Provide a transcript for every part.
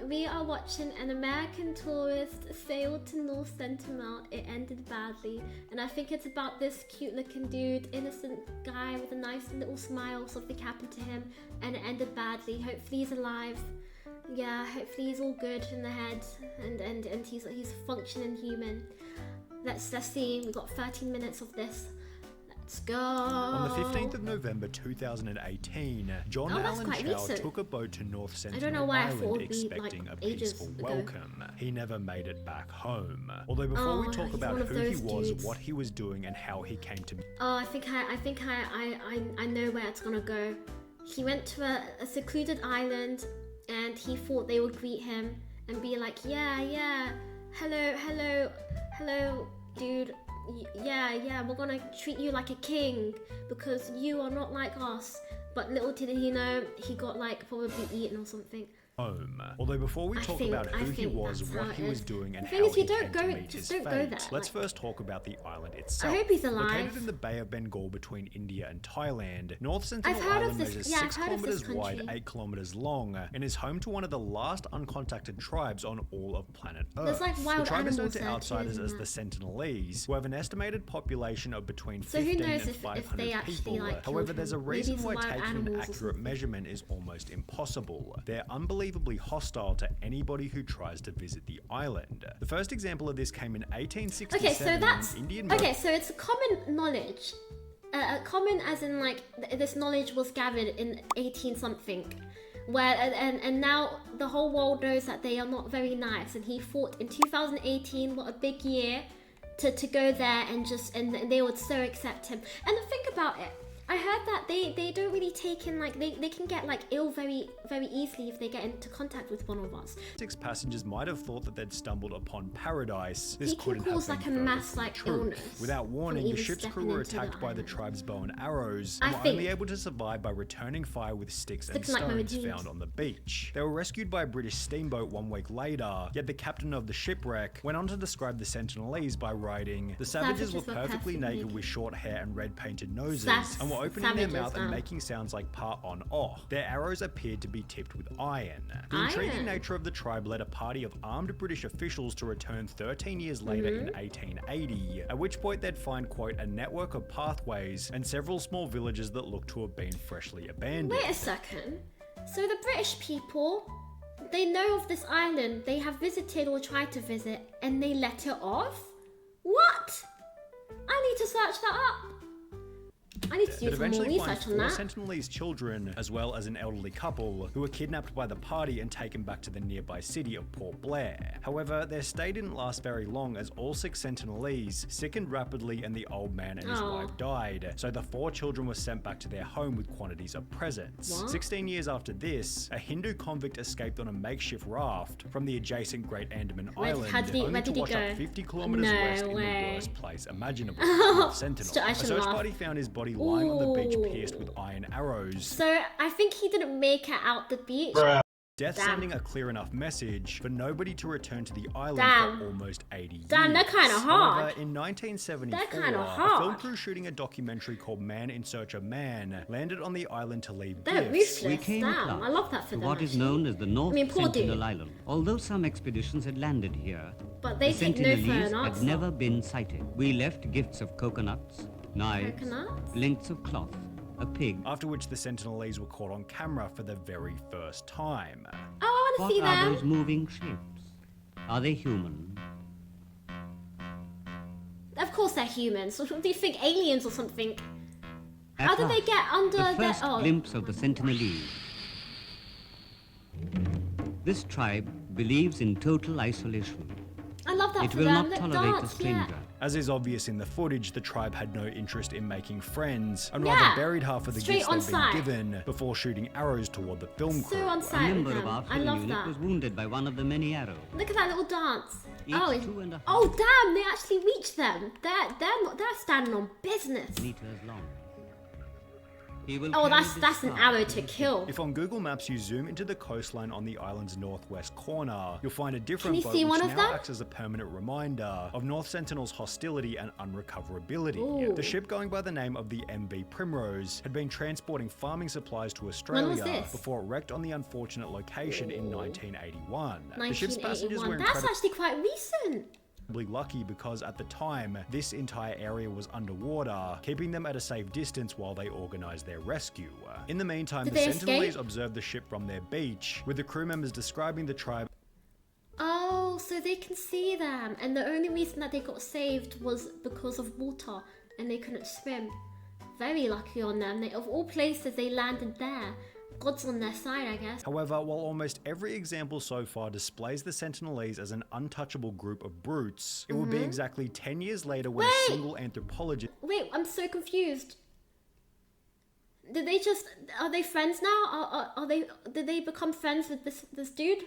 we are watching an American tourist sail to North Sentinel. It ended badly, and I think it's about this cute-looking dude, innocent guy with a nice little smile. Something happened to him, and it ended badly. Hopefully he's alive. Yeah, hopefully he's all good in the head, and he's functioning human. Let's see. We've got 13 minutes of this. Let's go. On the 15th of November 2018, John Allen Chow took a boat to North Sentinel Island expecting a peaceful welcome. He never made it back home. Although before we talk about who he was, what he was doing, and how he came to... Oh, I think I know where it's gonna go. He went to a secluded island, and he thought they would greet him and be like, yeah, hello, dude. Yeah, we're gonna treat you like a king because you are not like us. But little did he know, he got like probably eaten or something. Home. Although before we talk about who he was, what he was doing, and how he came to meet his fate, let's first talk about the island itself. I hope he's alive. Located in the Bay of Bengal between India and Thailand, North Sentinel Island measures 6 kilometers wide, 8 kilometers long, and is home to one of the last uncontacted tribes on all of planet Earth. Like wild the tribe is known to outsiders as the Sentinelese, who have an estimated population of between 15 and 500 people. However, there's a reason why taking an accurate measurement is almost impossible. They're unbelievably hostile to anybody who tries to visit the island. The first example of this came in 1867. Okay, so that's so it's common knowledge. Common as in like this knowledge was gathered in 18 something, where and now the whole world knows that they are not very nice. And he thought in 2018, what a big year to go there and they would so accept him. And think about it. I heard that they don't really take in, like, they can get, like, ill very, very easily if they get into contact with one of us. 6 passengers might have thought that they'd stumbled upon paradise. This he couldn't can cause, have been like, a mass, like, illness. Without warning, the ship's crew were attacked by the tribe's bow and arrows, and were only able to survive by returning fire with sticks and stones found on the beach. They were rescued by a British steamboat 1 week later, yet the captain of the shipwreck went on to describe the Sentinelese by writing, "The savages were perfectly naked with short hair and red painted noses, and were opening their mouth and making sounds like part on off. Their arrows appeared to be tipped with iron." The intriguing nature of the tribe led a party of armed British officials to return 13 years later in 1880, at which point they'd find, quote, a network of pathways and several small villages that looked to have been freshly abandoned. Wait a second. So the British people, they know of this island, they have visited or tried to visit, and they let it off? What? I need to search that up. I need to do some more research on that. Sentinelese children, as well as an elderly couple, who were kidnapped by the party and taken back to the nearby city of Port Blair. However, their stay didn't last very long, as all 6 Sentinelese sickened rapidly and the old man and his wife died, so the 4 children were sent back to their home with quantities of presents. 16 years after this, a Hindu convict escaped on a makeshift raft from the adjacent Great Andaman Island, only to wash up 50 kilometers west in the worst place imaginable, Sentinel. A search party found his body lying on the beach pierced with iron arrows. So I think he didn't make it out the beach. Death sending a clear enough message for nobody to return to the island for almost 80 years. Damn, they're kind of hard. However, in 1974, a film crew shooting a documentary called Man in Search of Man landed on the island to leave gifts. We came I love that for them, what is known as the North Sentinel Island. Although some expeditions had landed here, but they the Sentinelese had never been sighted. We left gifts of coconuts, knives, lengths of cloth, a pig. After which the Sentinelese were caught on camera for the very first time. Oh, I want to see them. What are those moving shapes? Are they human? Of course they're humans. What do you think, aliens or something? How did they get under the first glimpse of the Sentinelese. This tribe believes in total isolation. I love that. It will not tolerate a stranger. As is obvious in the footage, the tribe had no interest in making friends, and rather buried half of the gifts they'd been given before shooting arrows toward the film crew. A member of our film unit was wounded by one of the many arrows. Look at that little dance. Oh damn, they actually reached them. They're standing on business. Meters long. Oh, that's an arrow to kill. If on Google Maps you zoom into the coastline on the island's northwest corner, you'll find a different boat which now acts as a permanent reminder of North Sentinel's hostility and unrecoverability. Ooh. The ship going by the name of the MV Primrose had been transporting farming supplies to Australia before it wrecked on the unfortunate location in 1981. The ship's passengers were That's actually quite recent. Lucky because at the time, this entire area was underwater, keeping them at a safe distance while they organised their rescue. In the meantime, the Sentinelese observed the ship from their beach, with the crew members describing the tribe. Oh, so they can see them, and the only reason that they got saved was because of water, and they couldn't swim. Very lucky on them. Of all places, they landed there. God's on their side, I guess. However, while almost every example so far displays the Sentinelese as an untouchable group of brutes, it will be exactly 10 years later when a single anthropologist... Wait, I'm so confused. Did they just... Are they friends now? Did they become friends with this dude?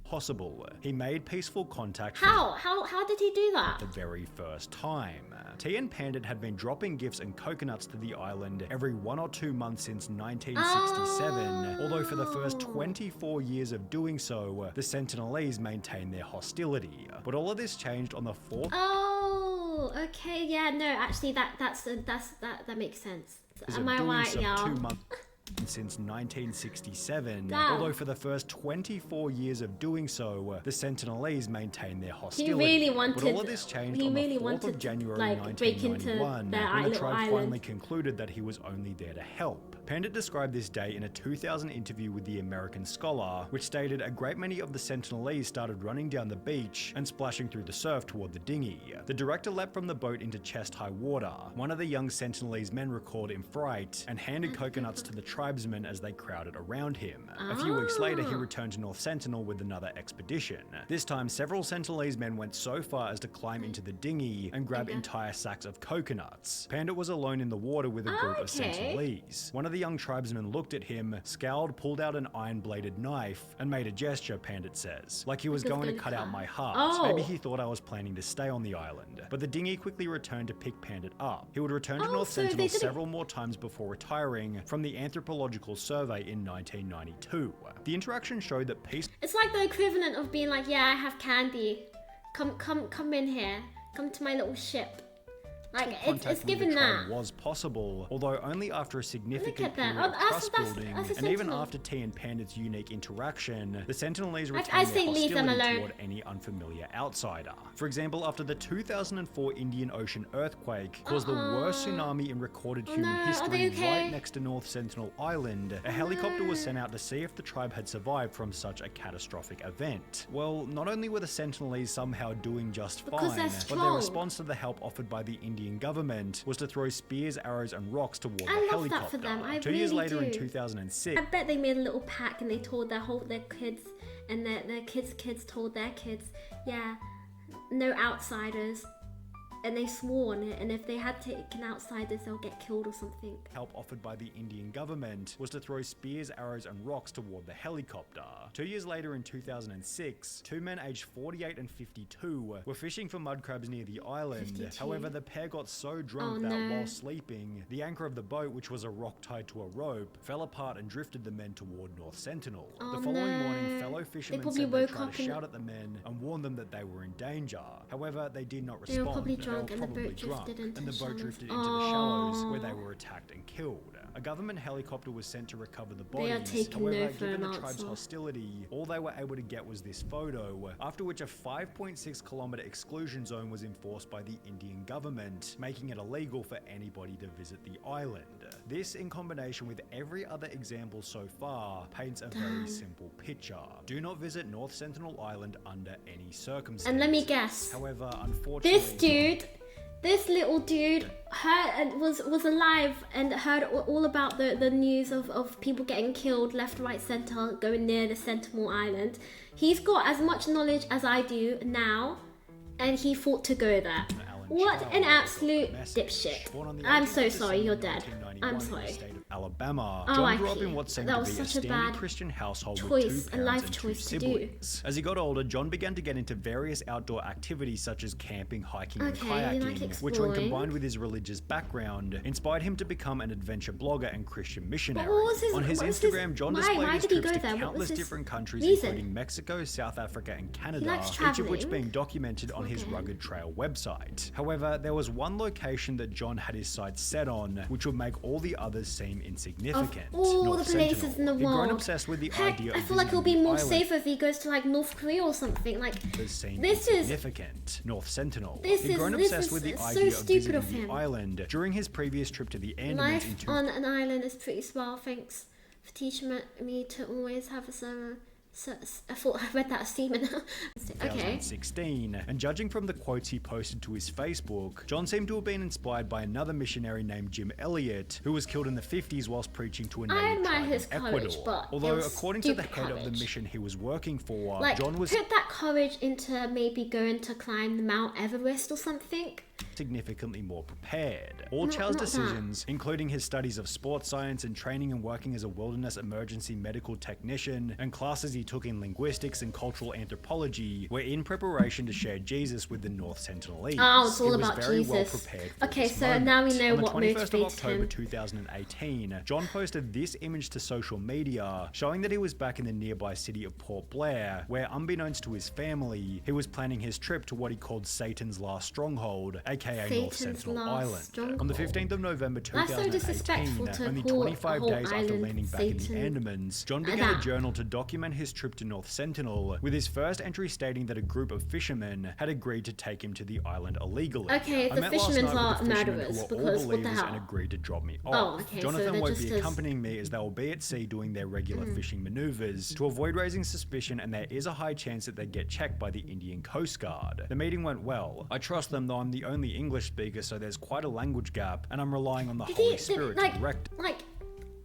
Possible. He made peaceful contact. How did he do that? The very first time. T and Pandit had been dropping gifts and coconuts to the island every 1 or 2 months since 1967, although for the first 24 years of doing so, the Sentinelese maintained their hostility. But all of this changed on the 4th... Oh, okay, yeah, no, actually that makes sense. Am I right, y'all? Since 1967, although for the first 24 years of doing so, the Sentinelese maintained their hostility. He really wanted, but all of this changed on the 4th of January 1991, when the tribe finally concluded that he was only there to help. Pandit described this day in a 2000 interview with the American Scholar, which stated a great many of the Sentinelese started running down the beach and splashing through the surf toward the dinghy. The director leapt from the boat into chest-high water. One of the young Sentinelese men recalled in fright and handed coconuts to the tribesmen as they crowded around him. A few weeks later, he returned to North Sentinel with another expedition. This time, several Sentinelese men went so far as to climb into the dinghy and grab entire sacks of coconuts. Pandit was alone in the water with a group of Sentinelese. One of the young tribesmen looked at him, scowled, pulled out an iron-bladed knife, and made a gesture, Pandit says, like he was going to cut out my heart. Maybe he thought I was planning to stay on the island. But the dinghy quickly returned to pick Pandit up. He would return to North Sentinel several more times before retiring from the anthropological survey in 1992. The interaction showed that peace... It's like the equivalent of being like, yeah, I have candy. Come in here. Come to my little ship. Like, it's given that. Was possible, although only after a significant period of trust building, and even after T and Pandit's unique interaction, the Sentinelese retained their hostility toward any unfamiliar outsider. For example, after the 2004 Indian Ocean earthquake caused the worst tsunami in recorded human history right next to North Sentinel Island, a helicopter was sent out to see if the tribe had survived from such a catastrophic event. Well, not only were the Sentinelese somehow doing just fine, but their response to the help offered by the Indian government was to throw spears, arrows, and rocks toward the helicopter. That for them. I 2 years later, in 2006, I bet they made a little pack and they told their kids, and their kids told their kids, yeah, no outsiders. And they swore on it, and if they had taken outsiders, they'll get killed or something. Help offered by the Indian government was to throw spears, arrows, and rocks toward the helicopter. 2 years later, in 2006, 2 men aged 48 and 52 were fishing for mud crabs near the island. 52? However, the pair got so drunk that while sleeping, the anchor of the boat, which was a rock tied to a rope, fell apart and drifted the men toward North Sentinel. The following morning, fellow fishermen said they tried to shout at the men and warn them that they were in danger. However, they did not respond. They were probably drunk, and the boat drifted into the shallows where they were attacked and killed. A government helicopter was sent to recover the bodies. They are taking However, given the tribe's hostility, all they were able to get was this photo, after which a 5.6 kilometer exclusion zone was enforced by the Indian government, making it illegal for anybody to visit the island. This, in combination with every other example so far, paints a very simple picture. Do not visit North Sentinel Island under any circumstances. And let me guess. However, unfortunately, this little dude was alive and heard all about the news of people getting killed left, right, center, going near the Sentinel Island. He's got as much knowledge as I do now, and he fought to go there. What an absolute dipshit. I'm so sorry, you're dead. I'm sorry. Alabama. Oh, John grew up in what seemed to be a standard Christian household with 2 parents and 2 siblings. As he got older, John began to get into various outdoor activities such as camping, hiking, and kayaking, which when combined with his religious background, inspired him to become an adventure blogger and Christian missionary. On his Instagram, John displayed his trips to countless different countries, including Mexico, South Africa, and Canada, each of which being documented on his Rugged Trail website. However, there was one location that John had his sights set on, which would make all the others seem insignificant. Of all the places in the world. He'd grown obsessed with the idea of I feel like it'll be more safer if he goes to like North Korea or something. Like this is significant. North Sentinel. He'd grown obsessed with the idea of visiting the island during his previous trip to the Andamans. Life on an island is pretty swell. Thanks for teaching me to always have a server. I thought I read that as semen. Okay. 2016, and judging from the quotes he posted to his Facebook, John seemed to have been inspired by another missionary named Jim Elliot, who was killed in the 50s whilst preaching to a native tribe in Ecuador. Although, according to the head of the mission he was working for, like, John was put that courage into maybe going to climb Mount Everest or something. Significantly more prepared. All Chow's decisions, including his studies of sports science and training and working as a wilderness emergency medical technician, and classes he took in linguistics and cultural anthropology, were in preparation to share Jesus with the North Sentinelese. Oh, it's all about very Jesus. Well prepared for okay, this so moment. now we know what motivated him. On the 21st of October 2018, John posted this image to social media, showing that he was back in the nearby city of Port Blair, where unbeknownst to his family, he was planning his trip to what he called Satan's last stronghold, aka North Sentinel Island. On the 15th of November 2018, only 25 days after landing back in the Andamans, John began a journal to document his trip to North Sentinel, with his first entry stating that a group of fishermen had agreed to take him to the island illegally. Okay, the fishermen are murderers because what the hell? And agreed to drop me off. Oh, okay, Jonathan so won't be accompanying me as they will be at sea doing their regular fishing maneuvers to avoid raising suspicion, and there is a high chance that they get checked by the Indian Coast Guard. The meeting went well. I trust them, though I'm the only English speaker, so there's quite a language gap, and I'm relying on the Holy Spirit to direct.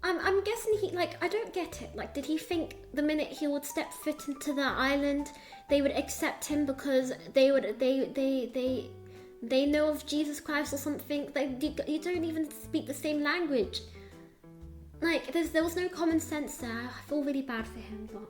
I'm guessing he, I don't get it. Like, did he think the minute he would step foot into the island, they would accept him because they know of Jesus Christ or something? Like, you don't even speak the same language. Like, there was no common sense there. I feel really bad for him, but...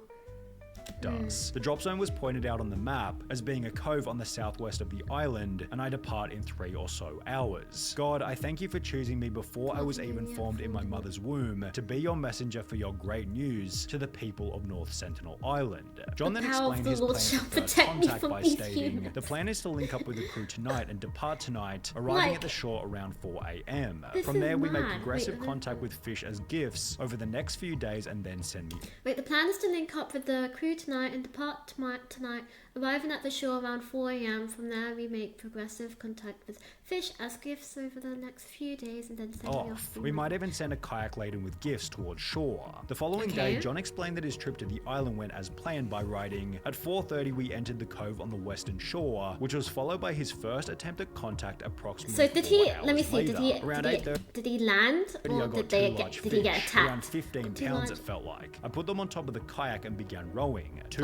Does. The drop zone was pointed out on the map as being a cove on the southwest of the island, and I depart in 3 or so hours. God, I thank you for choosing me before I was even formed in my mother's womb to be your messenger for your great news to the people of North Sentinel Island. John then explained his plan for first contact by stating, the plan is to link up with the crew tonight and depart tonight, arriving at the shore around 4 AM. From there, we make progressive contact with fish as gifts over the next few days and then send me... Wait, the plan is to link up with the crew tonight and depart tonight, arriving at the shore around 4 AM. From there, we make progressive contact with fish as gifts over the next few days and then send me off. We might even send a kayak laden with gifts towards shore. The following day, John explained that his trip to the island went as planned by writing, at 4:30 we entered the cove on the western shore, which was followed by his first attempt at contact approximately So did he, let me see, later. did he land or did he get attacked? Around 15 pounds it felt like. I put them on top of the kayak and began rowing. He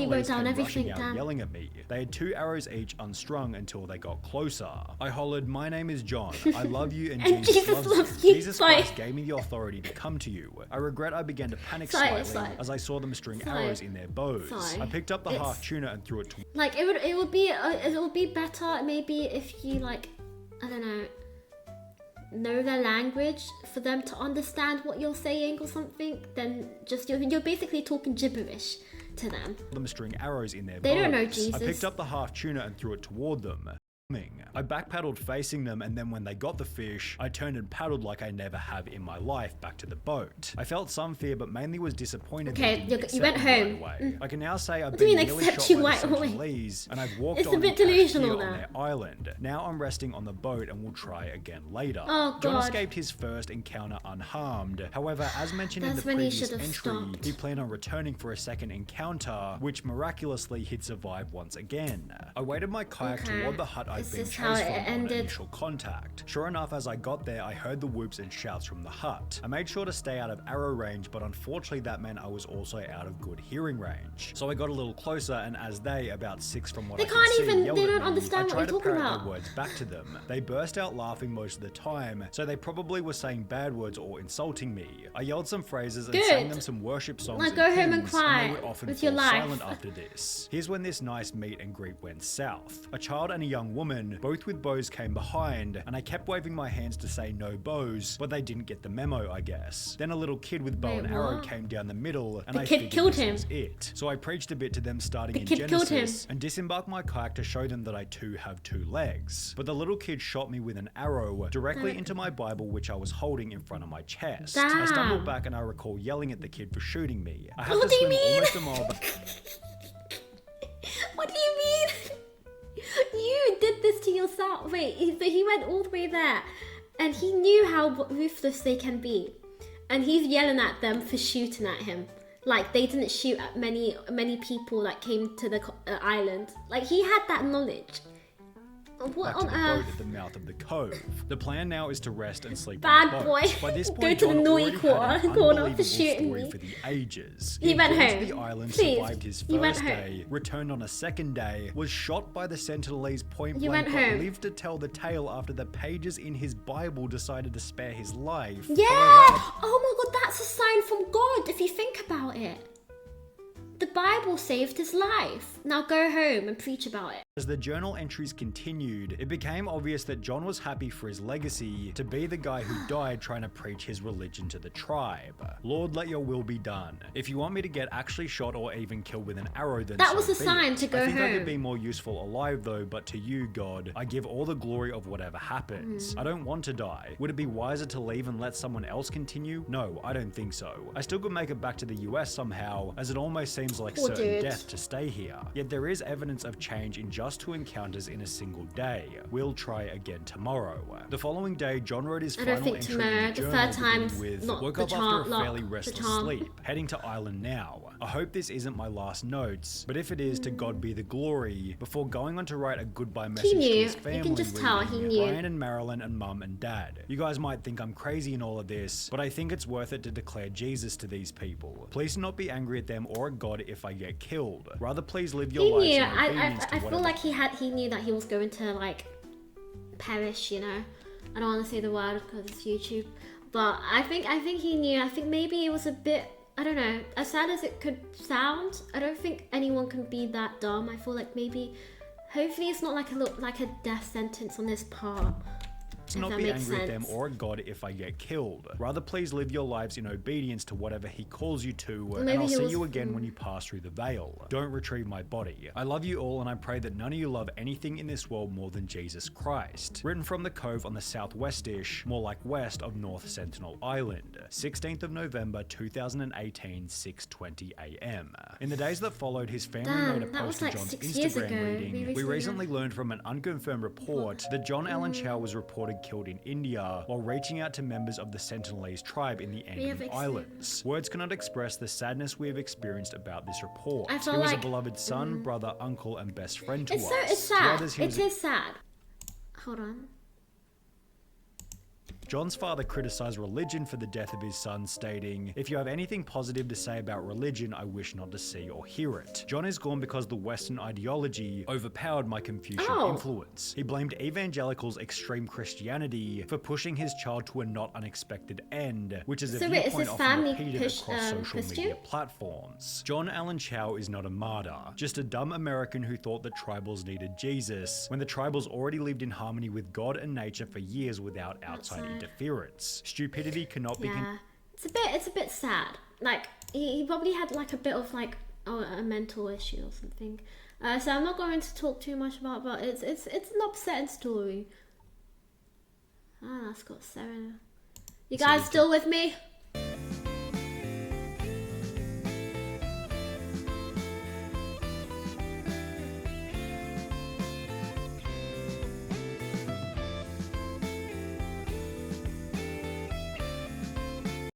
wrote down everything down, yelling at me. They had 2 arrows each unstrung until they got closer. I hollered, my name is John. I love you and, Jesus loves you. Jesus Christ gave me the authority to come to you. I regret I began to panic slightly as I saw them string arrows in their bows. I picked up the half tuna and threw it to... Like, it would be better maybe if you, like, I don't know their language for them to understand what you're saying or something, then just you're basically talking gibberish to them. String arrows in their bows. They don't know Jesus. I picked up the half tuna and threw it toward them. I backpaddled facing them, and then when they got the fish, I turned and paddled like I never have in my life back to the boat. I felt some fear, but mainly was disappointed. Okay, you went home. Right I can now say I've been nearly shot by the Sentinelese, and I've walked on their island. Now I'm resting on the boat and will try again later. Oh, John escaped his first encounter unharmed. However, as mentioned in the previous entry, he planned on returning for a second encounter, which miraculously he'd survived once again. I waited my kayak toward the hut I'd been chased from on initial contact. Sure enough, as I got there, I heard the whoops and shouts from the hut. I made sure to stay out of arrow range, but unfortunately that meant I was also out of good hearing range. So I got a little closer, and as they, about 6 from what I could see, yelled they at don't me, understand I what tried you're to talking parrot about. their words back to them. They burst out laughing most of the time, so they probably were saying bad words or insulting me. I yelled some phrases and sang them some worship songs like, and go home and hymns, cry and they would often with fall your life. silent after this. Here's when this nice meet and greet went south. A child and a young woman, both with bows, came behind, and I kept waving my hands to say no bows, but they didn't get the memo, I guess. Then a little kid with bow and arrow came down the middle, and I figured this was it. So I preached a bit to them starting in Genesis, and disembarked my kayak to show them that I too have 2 legs. But the little kid shot me with an arrow directly into my Bible, which I was holding in front of my chest. I stumbled back and I recall yelling at the kid for shooting me. I had to swim almost a mile back. What do you mean? You did this to yourself. Wait, he went all the way there, and he knew how ruthless they can be, and he's yelling at them for shooting at him. Like, they didn't shoot at many people that came to the island. Like, he had that knowledge. What on earth? Boat at the mouth of the cove. The plan now is to rest and sleep Bad on the boat. boy. By this point, Go to the John naughty already had an corner for unbelievable shooting story me. for the ages. He went had home. To the island, Please. survived his He went first home. day, returned on a second day, was shot by the Sentinelese point You blank, went but home. lived to tell the tale after the pages in his Bible decided to spare his life. Yeah! Oh my god, that's a sign from God if you think about it. The Bible saved his life. Now go home and preach about it. As the journal entries continued, it became obvious that John was happy for his legacy to be the guy who died trying to preach his religion to the tribe. Lord, let your will be done. If you want me to get actually shot or even killed with an arrow, then That so was a be sign it. to go I think I home. could be more useful alive though, but to you, God, I give all the glory of whatever happens. I don't want to die. Would it be wiser to leave and let someone else continue? No, I don't think so. I still could make it back to the US somehow, as it almost seems like Poor certain dude. death to stay here. Yet there is evidence of change in just 2 encounters in a single day. We'll try again tomorrow. The following day, John wrote his I don't final think entry tomorrow, in the the journal, third time's beginning with, not woke the up charm, after a not fairly the restless charm. sleep, heading to island now. I hope this isn't my last notes, but if it is, to God be the glory, before going on to write a goodbye message knew. to You his family, can just tell he reading, knew. Brian and Marilyn and Mum and Dad. You guys might think I'm crazy in all of this, but I think it's worth it to declare Jesus to these people. Please do not be angry at them or at God if I get killed. Rather, please live your He lives knew. in obedience to I feel whatever like he knew that he was going to like perish. You know, I don't want to say the word because it's YouTube, but I think he knew. I think maybe it was a bit. I don't know. As sad as it could sound, I don't think anyone can be that dumb. I feel like maybe, hopefully, it's not like a death sentence on this part. To not be angry at them or at God if I get killed. Rather, please live your lives in obedience to whatever he calls you to, and I'll see you again when you pass through the veil. Don't retrieve my body. I love you all, and I pray that none of you love anything in this world more than Jesus Christ. Written from the cove on the southwestish, more like west of North Sentinel Island. 16th of November 2018, 6:20 AM. In the days that followed, his family made a that was post to like John's 6 years Instagram ago. reading. We recently learned from an unconfirmed report that John Allen Chow was reported killed in India while reaching out to members of the Sentinelese tribe in the Andaman Islands. Words cannot express the sadness we have experienced about this report. He was a beloved son, brother, uncle, and best friend to us. It's sad. To others, It is sad. Hold on. John's father criticized religion for the death of his son, stating, "If you have anything positive to say about religion, I wish not to see or hear it." John is gone because the Western ideology overpowered my Confucian influence. He blamed evangelicals' extreme Christianity for pushing his child to a not unexpected end, which is a viewpoint often repeated across social media platforms. John Allen Chow is not a martyr, just a dumb American who thought that tribals needed Jesus, when the tribals already lived in harmony with God and nature for years without outside interference. Stupidity cannot be. It's a bit sad. Like he probably had like a bit of like a mental issue or something. So I'm not going to talk too much about, but it's an upsetting story. Ah, that's got Sarah. You guys still with me?